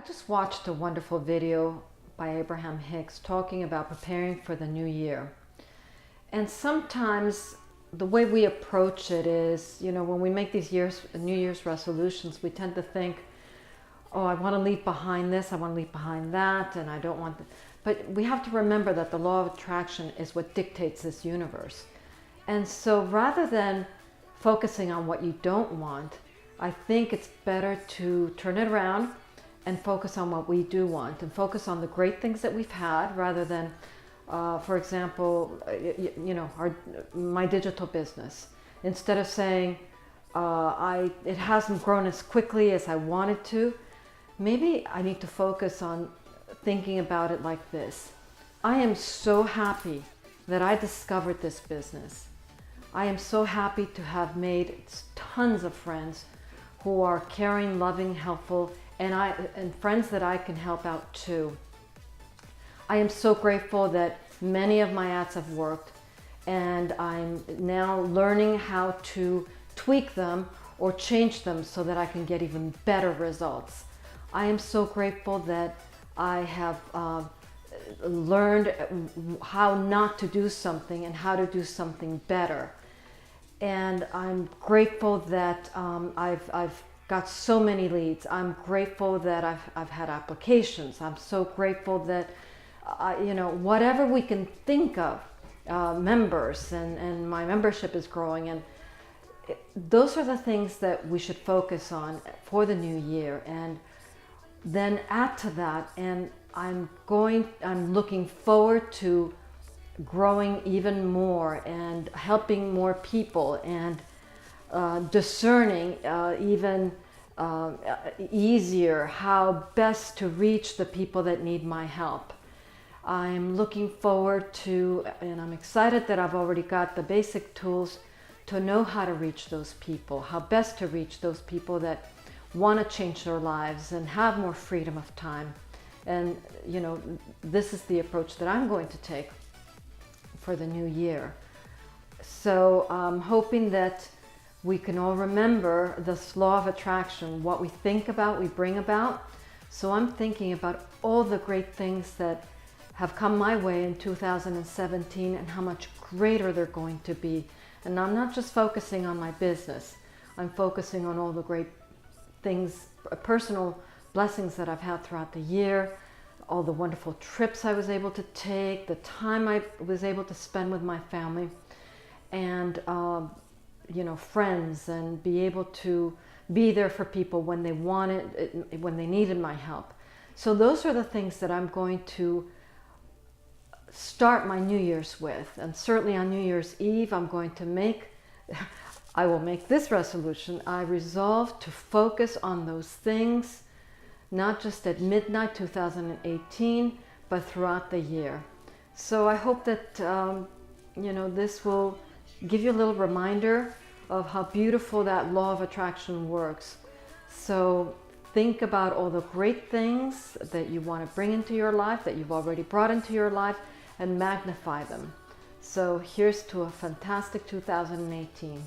just watched a wonderful video by Abraham Hicks talking about preparing for the new year. And sometimes the way we approach it is, when we make these New Year's resolutions, we tend to think, oh, I want to leave behind this, I want to leave behind that, and I don't want that. But we have to remember that the law of attraction is what dictates this universe. And so rather than focusing on what you don't want, I think it's better to turn it around and focus on what we do want, and focus on the great things that we've had rather than, for example, my digital business. Instead of saying, it hasn't grown as quickly as I wanted to, maybe I need to focus on thinking about it like this. I am so happy that I discovered this business. I am so happy to have made tons of friends who are caring, loving, helpful, and friends that I can help out too. I am so grateful that many of my ads have worked, and I'm now learning how to tweak them or change them so that I can get even better results. I am so grateful that I have learned how not to do something and how to do something better. And I'm grateful that I've got so many leads. I'm grateful that I've had applications. I'm so grateful that, whatever we can think of, members, and my membership is growing. And those are the things that we should focus on for the new year. And then add to that, and I'm looking forward to growing even more and helping more people and discerning even easier how best to reach the people that need my help. I'm looking forward to, and I'm excited that I've already got the basic tools to know how to reach those people, how best to reach those people that want to change their lives and have more freedom of time. And this is the approach that I'm going to take for the new year. So I'm hoping that we can all remember this law of attraction. What we think about, we bring about. So I'm thinking about all the great things that have come my way in 2017 and how much greater they're going to be. And I'm not just focusing on my business. I'm focusing on all the great things, personal blessings that I've had throughout the year, all the wonderful trips I was able to take, the time I was able to spend with my family, and friends, and be able to be there for people when they wanted, when they needed my help. So those are the things that I'm going to start my New Year's with. And certainly on New Year's Eve, I will make this resolution. I resolve to focus on those things, not just at midnight 2018, but throughout the year. So I hope that this will give you a little reminder of how beautiful that law of attraction works. So think about all the great things that you want to bring into your life, that you've already brought into your life, and magnify them. So here's to a fantastic 2018.